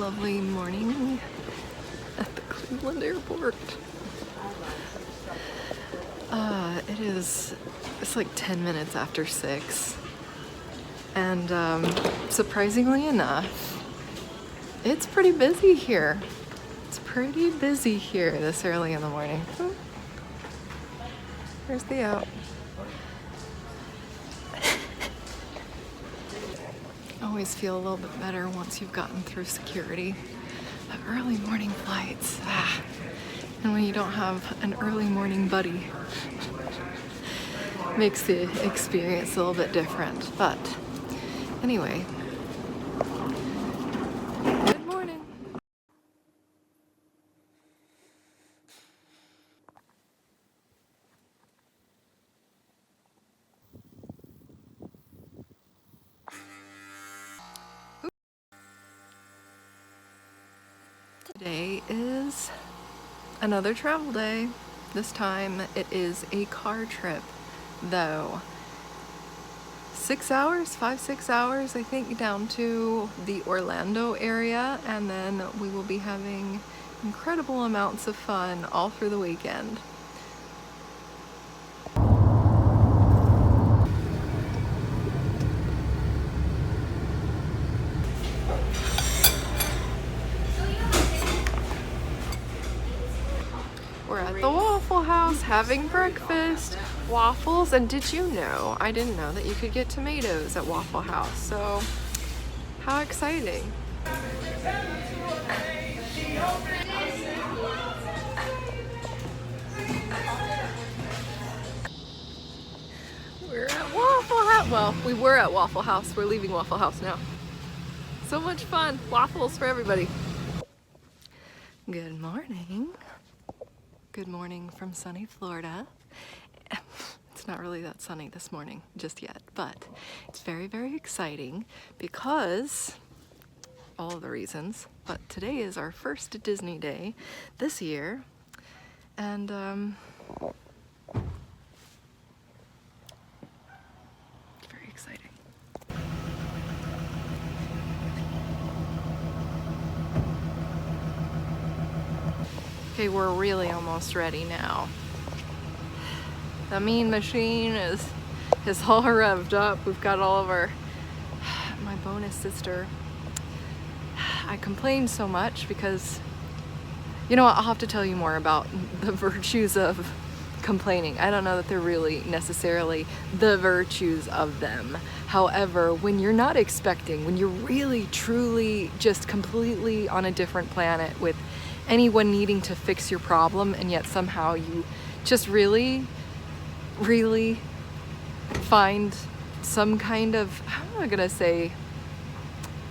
lovely morning at the Cleveland airport. It's like 10 minutes after 6. And surprisingly enough, it's pretty busy here. It's pretty busy here this early in the morning. There's the out. Always feel a little bit better once you've gotten through security. But early morning flights, and when you don't have an early morning buddy, makes the experience a little bit different. But anyway, good morning. Today is another travel day. This time it is a car trip, though. 6 hours, 5-6 hours, I think, down to the Orlando area, and then we will be having incredible amounts of fun all through the weekend. We're at the Waffle House having breakfast, waffles, and did you know, I didn't know that you could get tomatoes at Waffle House, so how exciting. We're at Waffle House. Well, we were at Waffle House. We're leaving Waffle House now. So much fun. Waffles for everybody. Good morning. Good morning from sunny Florida. It's not really that sunny this morning just yet, but it's very, very exciting because all of the reasons. But today is our first Disney day this year, and very exciting. Okay, we're really almost ready now. The mean machine is all revved up. We've got all of my bonus sister. I complained so much because, you know what, I'll have to tell you more about the virtues of complaining. I don't know that they're really necessarily the virtues of them. However, when you're not expecting, when you're really, truly, just completely on a different planet with anyone needing to fix your problem, and yet somehow you just really find some kind of, how am I gonna say,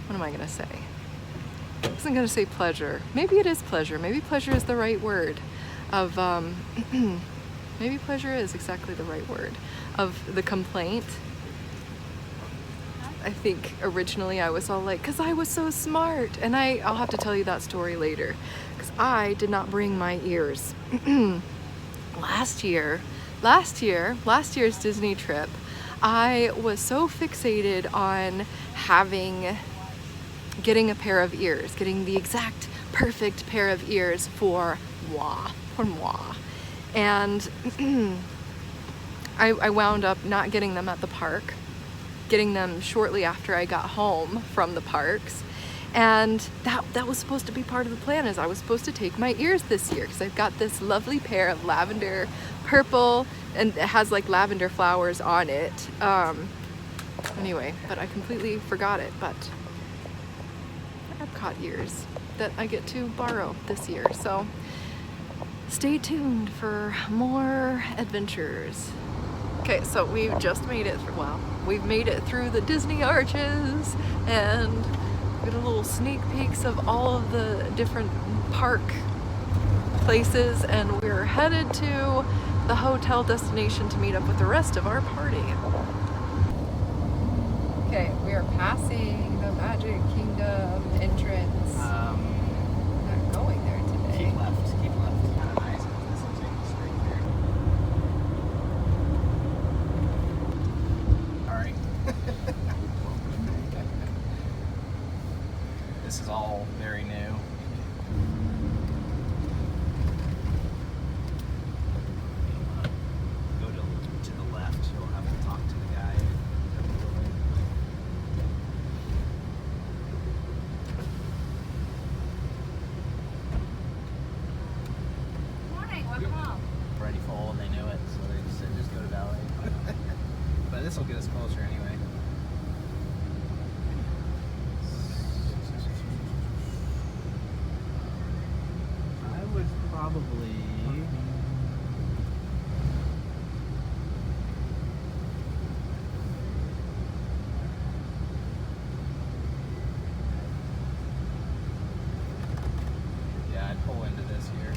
what am I gonna say? I wasn't gonna say pleasure. Maybe it is pleasure. Maybe pleasure is the right word of, maybe pleasure is exactly the right word of the complaint. I think originally I was all like, cause I was so smart. And I'll have to tell you that story later. Cause I did not bring my ears. Last year's Disney trip, I was so fixated on getting a pair of ears, getting the exact perfect pair of ears for moi. And I wound up not getting them at the park, getting them shortly after I got home from the parks. And that was supposed to be part of the plan, is I was supposed to take my ears this year because I've got this lovely pair of lavender purple, and it has like lavender flowers on it. Anyway, but I completely forgot it, but Epcot ears that I get to borrow this year. So stay tuned for more adventures. Okay, so we've just made it through, we've made it through the Disney arches, and we got a little sneak peeks of all of the different park places, and we're headed to the hotel destination to meet up with the rest of our party. Okay, we are passing the Magic Kingdom entrance. Not going there today. Keep left. Alright. This is all very new. Go to the left. You'll have to talk to the guy. Morning, welcome home. Already full, and they knew it, so they just said just go to Valley. But this will get us closer anyway. I would probably. Yeah, I'd pull into this here.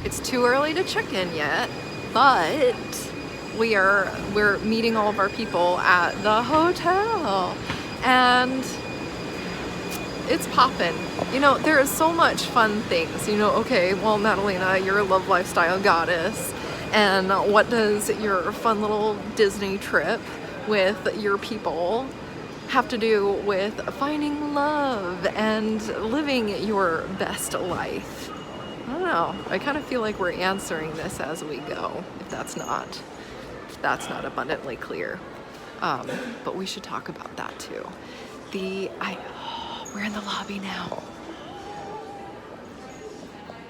It's too early to check in yet, but we're meeting all of our people at the hotel, and it's poppin'. You know, there is so much fun things. You know, okay, well, Madalena, you're a love lifestyle goddess, and what does your fun little Disney trip with your people have to do with finding love and living your best life? I don't know. I kind of feel like we're answering this as we go, if that's not abundantly clear. But we should talk about that too. We're in the lobby now.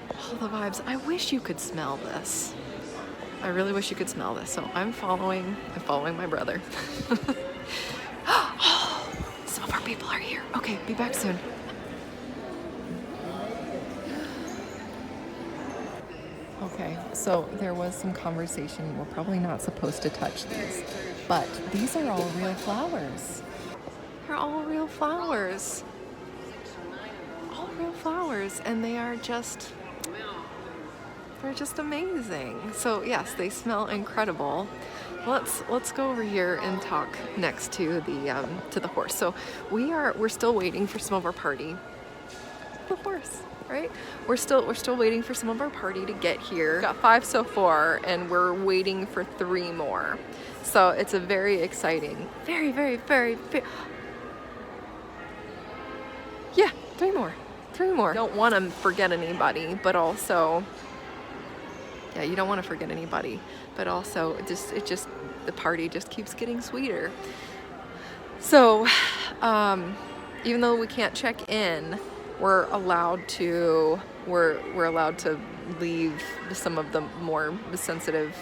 All the vibes. I wish you could smell this. I really wish you could smell this. So I'm following my brother. Some of our people are here. Okay, be back soon. Okay, so there was some conversation. We're probably not supposed to touch these, but these are all real flowers. They're all real flowers. All real flowers, and they're just amazing. So yes, they smell incredible. Let's go over here and talk next to the horse. So we're still waiting for some of our party. The horse. Right? We're still waiting for some of our party to get here. We've got 5 so far, and we're waiting for 3 more. So it's a very exciting, very, very, very, very, yeah, 3 more. Don't want to forget anybody, but also, yeah, you don't want to forget anybody, but also the party just keeps getting sweeter. So, even though we can't check in, we're allowed to leave some of the more sensitive.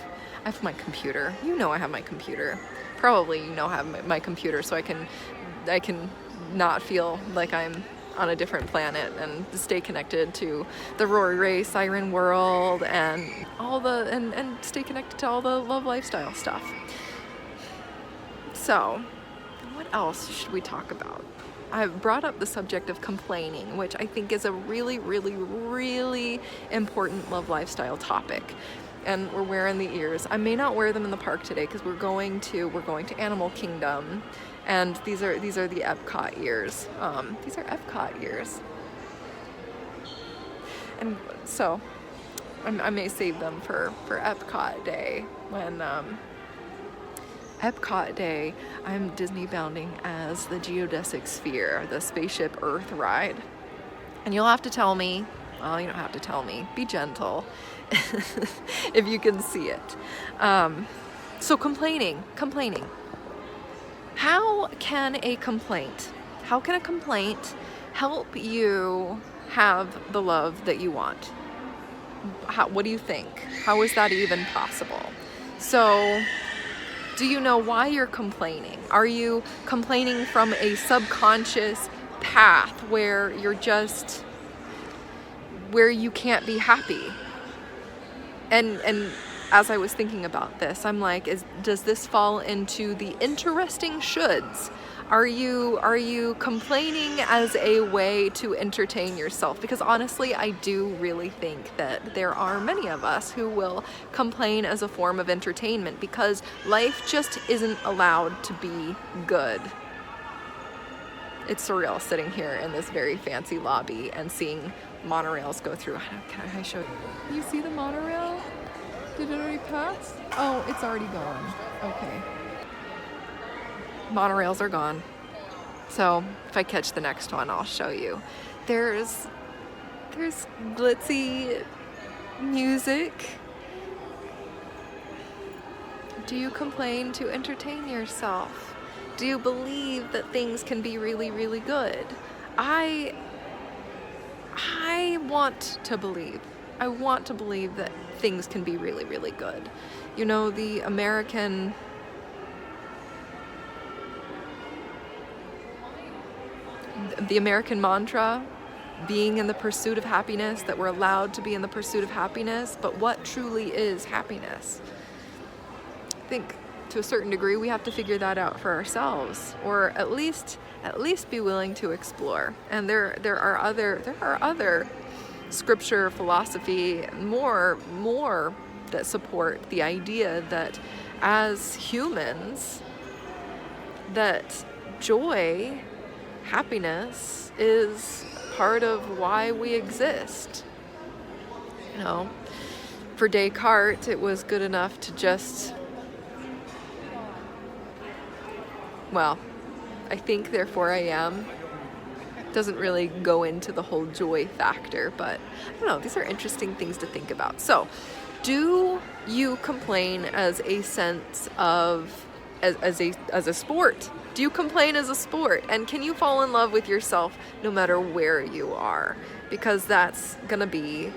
I have my computer. You know I have my computer. Probably you know I have my computer, so I can not feel like I'm on a different planet and stay connected to the Rori, Raye, Siren world and and stay connected to all the love lifestyle stuff. So, what else should we talk about? I've brought up the subject of complaining, which I think is a really, really, really important love lifestyle topic. And we're wearing the ears. I may not wear them in the park today because we're going to Animal Kingdom, and these are the Epcot ears. These are Epcot ears, and so I may save them for Epcot Day when. Epcot Day, I'm Disney bounding as the geodesic sphere, the spaceship Earth ride. And you'll have to tell me, well, you don't have to tell me, be gentle if you can see it. So complaining. How can a complaint help you have the love that you want? What do you think? How is that even possible? So, do you know why you're complaining? Are you complaining from a subconscious path where you can't be happy? And as I was thinking about this, I'm like, does this fall into the interesting shoulds? Are you complaining as a way to entertain yourself? Because honestly, I do really think that there are many of us who will complain as a form of entertainment because life just isn't allowed to be good. It's surreal sitting here in this very fancy lobby and seeing monorails go through. Can I show you? You see the monorail? Did it already pass? Oh, it's already gone. Okay. monorails are gone. So if I catch the next one, I'll show you. There's glitzy music. Do you complain to entertain yourself? Do you believe that things can be really, really good? I want to believe. I want to believe that things can be really, really good. You know, the American mantra, being in the pursuit of happiness, that we're allowed to be in the pursuit of happiness, but what truly is happiness? I think to a certain degree we have to figure that out for ourselves, or at least be willing to explore. And there are other scripture, philosophy, more that support the idea that as humans, that joy, happiness is part of why we exist. You know, for Descartes, it was good enough to just, well, I think therefore I am. Doesn't really go into the whole joy factor, but I don't know, these are interesting things to think about. So, do you complain as a sense of, as a sport? Do you complain as a sport? And can you fall in love with yourself no matter where you are? Because that's gonna be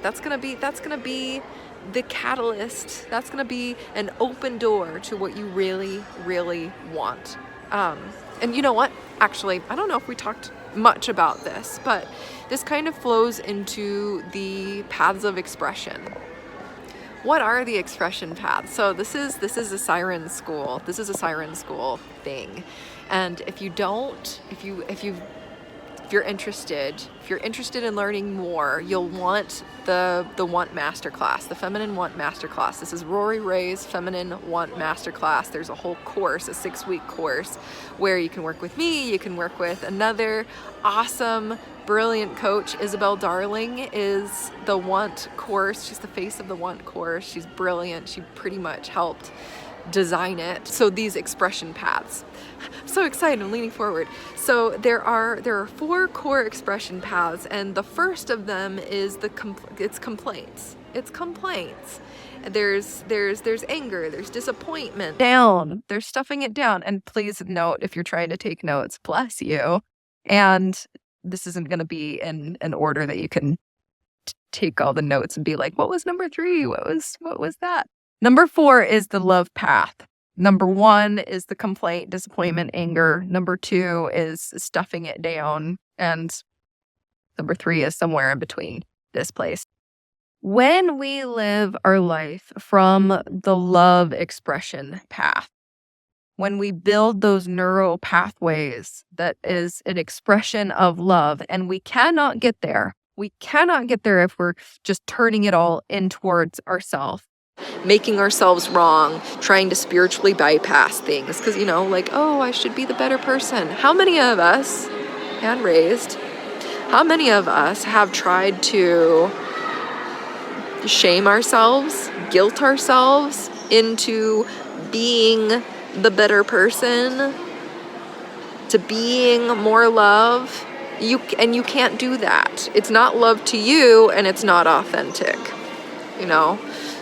the catalyst. That's gonna be an open door to what you really, really want. And you know what? Actually, I don't know if we talked much about this, but this kind of flows into the paths of expression. What are the expression paths? So this is a Siren school. This is a Siren school thing. And if you're interested in learning more, you'll want the Want Masterclass, the Feminine Want Masterclass. This is Rori Raye's Feminine Want Masterclass. There's a whole course, a 6-week course, where you can work with me, you can work with another awesome, brilliant coach. Isabel Darling is the Want course. She's the face of the Want course. She's brilliant. She pretty much helped design it. So these expression paths. I'm so excited, I'm leaning forward. So there are 4 core expression paths, and the first of them is it's complaints. It's complaints. There's anger, there's disappointment. Down. There's stuffing it down. And please note, if you're trying to take notes, bless you. And this isn't going to be in an order that you can take all the notes and be like, what was number 3? What was that? Number 4 is the love path. Number 1 is the complaint, disappointment, anger. Number 2 is stuffing it down. And number 3 is somewhere in between this place. When we live our life from the love expression path, when we build those neural pathways, that is an expression of love, and we cannot get there. We cannot get there if we're just turning it all in towards ourselves, making ourselves wrong, trying to spiritually bypass things. Because, you know, like, oh, I should be the better person. How many of us, hand raised, how many of us have tried to shame ourselves, guilt ourselves into being the better person, to being more love? You can't do that. It's not love to you, and it's not authentic, you know?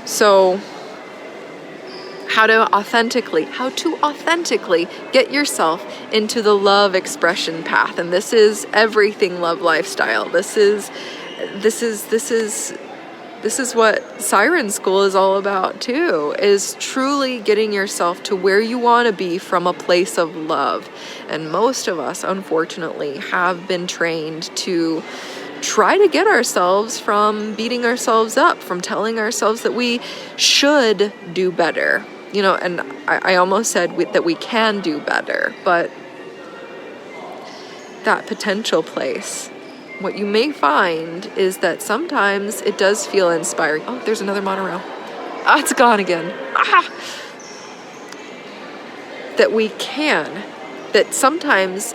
So how to authentically get yourself into the love expression path. And this is everything love lifestyle. This is what Siren School is all about too, is truly getting yourself to where you want to be from a place of love. And most of us, unfortunately, have been trained to try to get ourselves from beating ourselves up, from telling ourselves that we should do better. You know, and I almost said that we can do better, but that potential place, what you may find is that sometimes it does feel inspiring. Oh, there's another monorail. Ah, it's gone again. Ah! That sometimes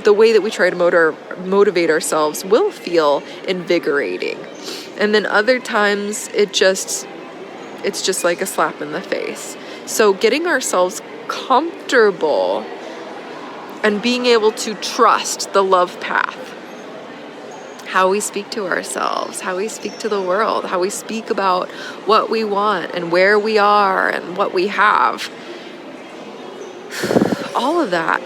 the way that we try to motivate ourselves will feel invigorating. And then other times it's just like a slap in the face. So getting ourselves comfortable and being able to trust the love path. How we speak to ourselves, how we speak to the world, how we speak about what we want and where we are and what we have. All of that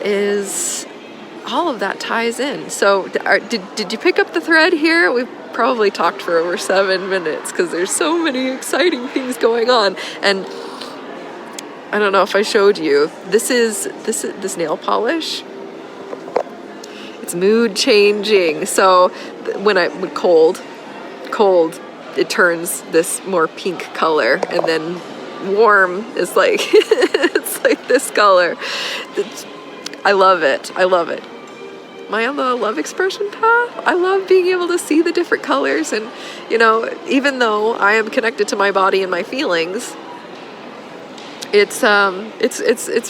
ties in. So did you pick up the thread here? We've probably talked for over 7 minutes because there's so many exciting things going on. And I don't know if I showed you, this nail polish. It's mood changing. So when cold, it turns this more pink color, and then warm is like it's like this color. I love it. Am I on the love expression path? I love being able to see the different colors, and even though I am connected to my body and my feelings, it's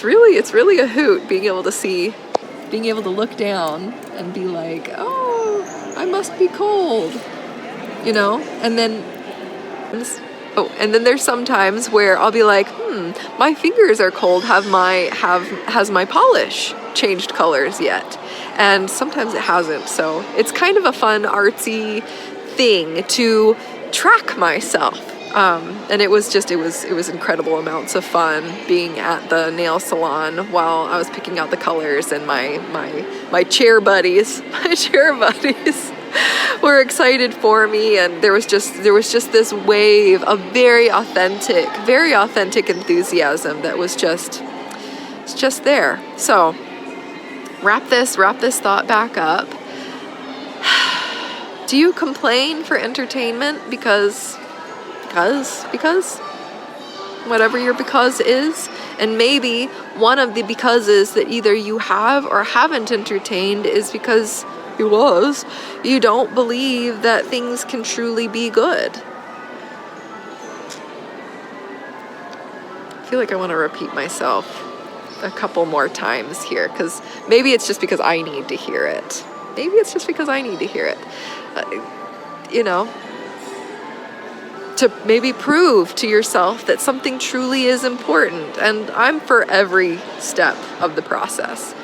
really a hoot being able to look down and be like, oh, I must be cold, and then there's some times where I'll be like, my fingers are cold. Has my polish changed colors yet? And sometimes it hasn't. So it's kind of a fun artsy thing to track myself. And it was incredible amounts of fun being at the nail salon while I was picking out the colors, and my chair buddies were excited for me, and there was just this wave of very authentic enthusiasm that was just there. So wrap this thought back up. Do you complain for entertainment because whatever your because is? And maybe one of the becauses that either you have or haven't entertained is because you don't believe that things can truly be good. I feel like I want to repeat myself a couple more times here, because maybe it's just because I need to hear it. To maybe prove to yourself that something truly is important. And I'm for every step of the process.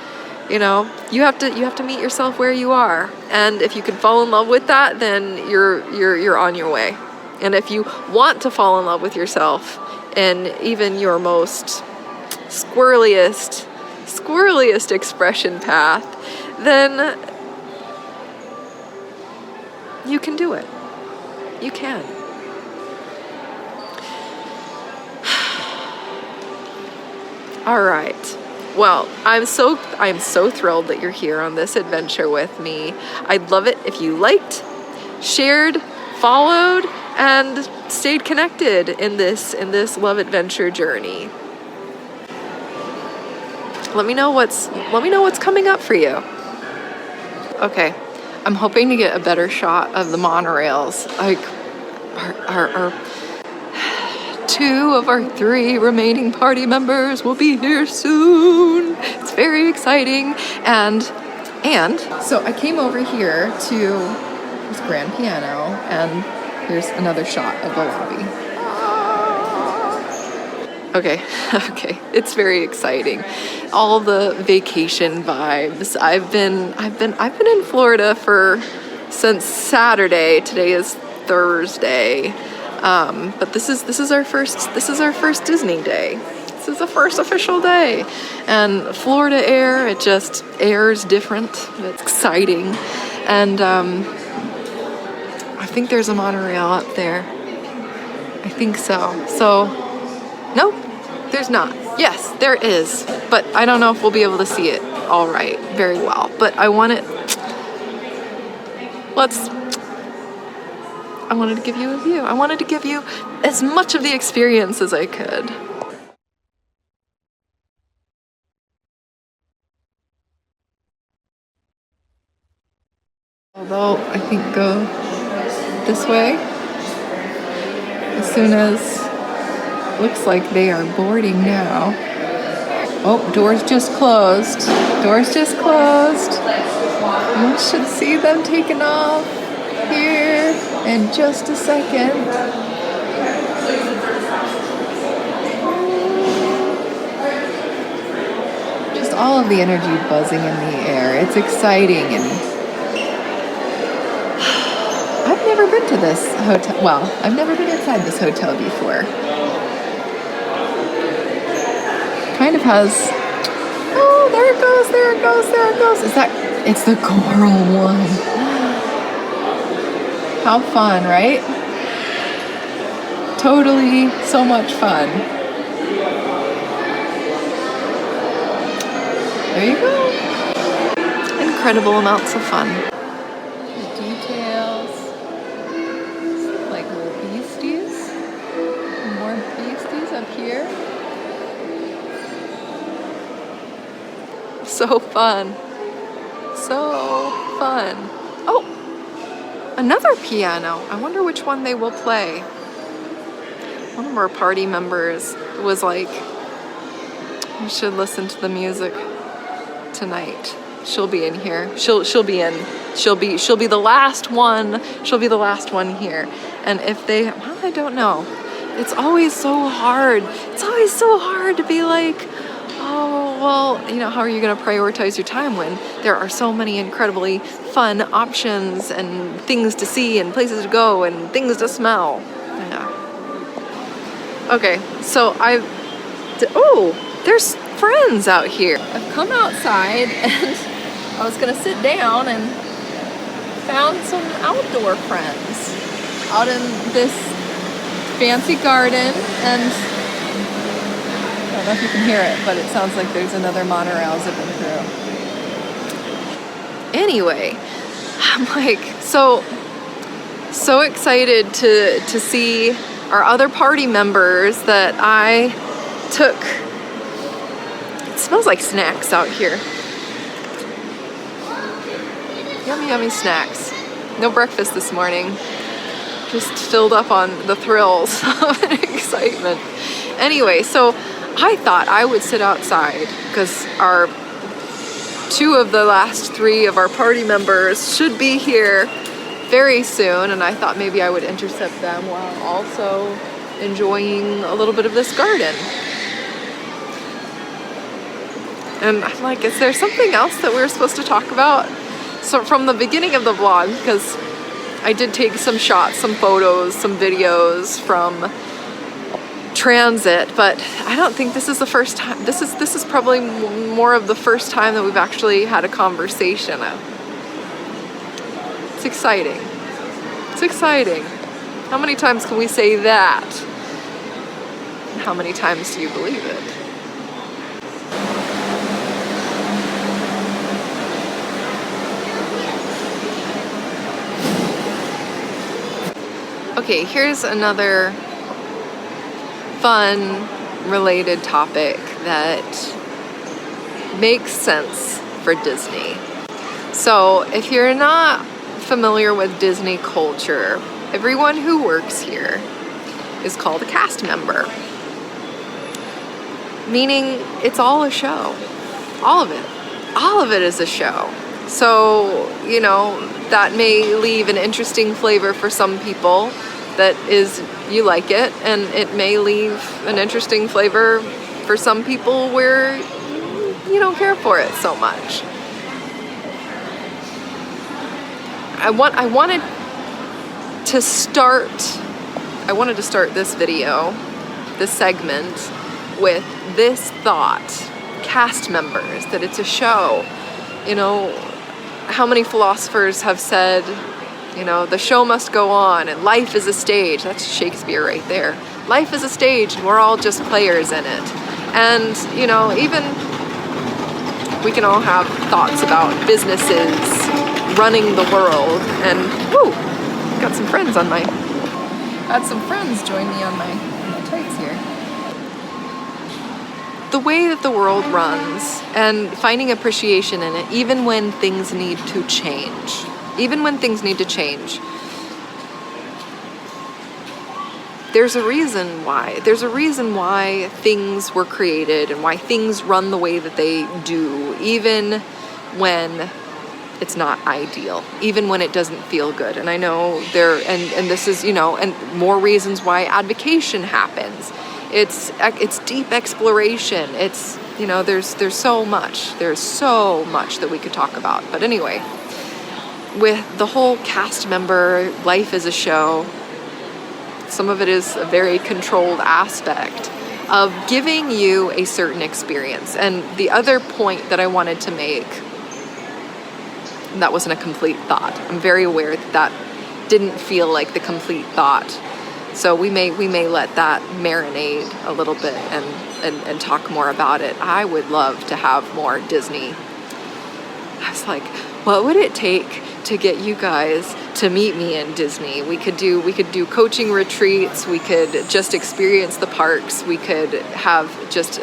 You have to meet yourself where you are. And if you can fall in love with that, then you're on your way. And if you want to fall in love with yourself in even your most squirreliest expression path, then you can do it. You can. All right. Well, I'm so thrilled that you're here on this adventure with me. I'd love it if you liked, shared, followed, and stayed connected in this love adventure journey. Let me know what's coming up for you. Okay. I'm hoping to get a better shot of the monorails. Like our 2 of our 3 remaining party members will be here soon. It's very exciting. And so I came over here to this grand piano, and here's another shot of the lobby. Okay, it's very exciting. All the vacation vibes. I've been in Florida since Saturday. Today is Thursday. But this is our first Disney day. This is the first official day. And Florida air, it just airs different. It's exciting. And I think there's a monorail up there. I think so. So, nope, there's not. Yes, there is. But I don't know if we'll be able to see it all right, very well. But I wanted to give you a view. I wanted to give you as much of the experience as I could. Although I think go this way as soon as looks like they are boarding now. Oh, doors just closed. You should see them taking off here in just a second. all of the energy buzzing in the air. It's exciting, and I've never been to this hotel. Well, I've never been inside this hotel before. Kind of has. Oh, there it goes, there it goes, there it goes. Is that? It's the coral one. How fun, right? Totally, so much fun. There you go. Incredible amounts of fun. The details. Like little beasties. More beasties up here. So fun. So fun. Oh, another piano. I wonder which one they will play. One of our party members was like, you should listen to the music tonight. She'll be in here. She'll be the last one. She'll be the last one here. And if they, well, I don't know. It's always so hard. It's always so hard to be like, oh, well, you know, how are you going to prioritize your time when there are so many incredibly fun options and things to see and places to go and things to smell? Yeah. Okay, so oh, there's friends out here. I've come outside and I was gonna sit down and found some outdoor friends out in this fancy garden, and I don't know if you can hear it, but it sounds like there's another monorail zipping through. Anyway, I'm like so excited to see our other party members that I took. It smells like snacks out here. Yummy, yummy snacks. No breakfast this morning. Just filled up on the thrills of excitement. Anyway, so I thought I would sit outside because our 2 of the last 3 of our party members should be here very soon, and I thought maybe I would intercept them while also enjoying a little bit of this garden. And I'm like, is there something else that we're supposed to talk about? So from the beginning of the vlog, because I did take some shots, some photos, some videos from transit, but I don't think this is the first time. This is probably more of the first time that we've actually had a conversation. It's exciting. It's exciting. How many times can we say that? And how many times do you believe it? Okay, here's another fun related topic that makes sense for Disney. So if you're not familiar with Disney culture, everyone who works here is called a cast member, meaning it's all a show. All of it is a show. So, you know, that may leave an interesting flavor for some people that is, you like it, and it may leave an interesting flavor for some people where you don't care for it so much. I wanted to start this video, this segment, with this thought: cast members, that it's a show. You know, how many philosophers have said, you know, the show must go on and life is a stage. That's Shakespeare right there. Life is a stage and we're all just players in it. And, you know, even we can all have thoughts about businesses running the world. And, whoo, got some friends join me on my tights here. The way that the world runs and finding appreciation in it, even when things need to change. There's a reason why. There's a reason why things were created and why things run the way that they do, even when it's not ideal, even when it doesn't feel good. And I know and this is, you know, and more reasons why advocation happens It's deep exploration. It's, you know, there's so much. There's so much that we could talk about. But anyway, with the whole cast member, life is a show. Some of it is a very controlled aspect of giving you a certain experience. And the other point that I wanted to make, that wasn't a complete thought. I'm very aware that that didn't feel like the complete thought. So we may let that marinate a little bit and talk more about it. I would love to have more Disney. I was like, what would it take to get you guys to meet me in Disney? We could do coaching retreats. We could just experience the parks. We could have just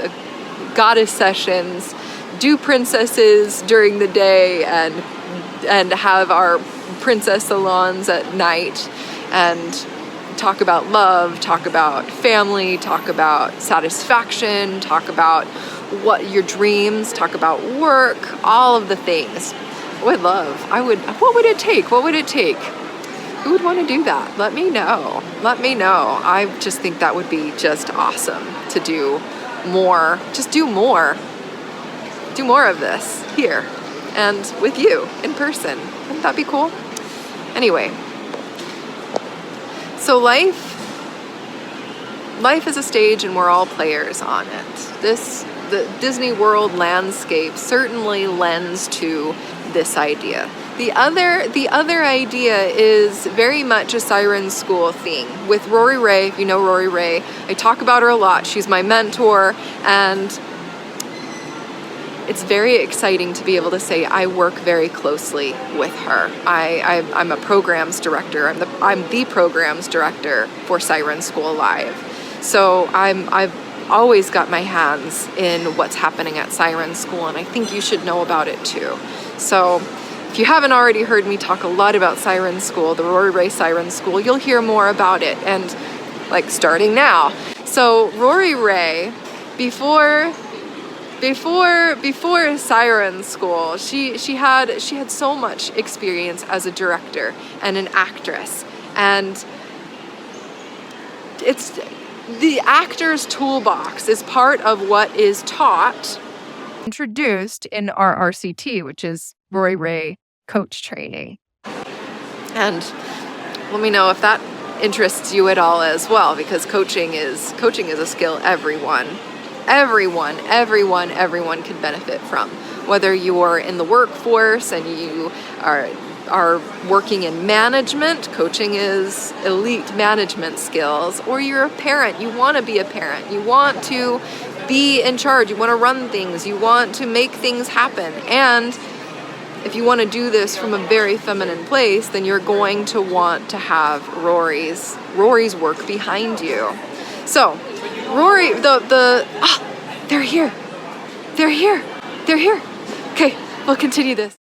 goddess sessions, do princesses during the day, and have our princess salons at night, and talk about love, talk about family, talk about satisfaction, talk about what your dreams, talk about work, all of the things. What would it take? What would it take? Who would want to do that? Let me know. Let me know. I just think that would be just awesome to do more. Just do more. Do more of this here and with you in person. Wouldn't that be cool? Anyway, so life is a stage and we're all players on it. The Disney World landscape certainly lends to this idea. The other idea is very much a Siren School thing. With Raye, if you know Raye, I talk about her a lot. She's my mentor, and it's very exciting to be able to say I work very closely with her. I'm a programs director. I'm the programs director for Siren School Live. So I've always got my hands in what's happening at Siren School, and I think you should know about it too. So if you haven't already heard me talk a lot about Siren School, the Raye Siren School, you'll hear more about it, and like starting now. So Raye, before Siren School, she had so much experience as a director and an actress, and it's the actor's toolbox is part of what is taught, introduced in our RCT, which is Raye coach training. And let me know if that interests you at all as well, because coaching is a skill everyone can benefit from. Whether you're in the workforce and you are working in management, coaching is elite management skills, or you're a parent, you want to be a parent, you want to be in charge, you want to run things, you want to make things happen. And if you want to do this from a very feminine place, then you're going to want to have Rory's work behind you. So Rori, they're here. Okay, we'll continue this.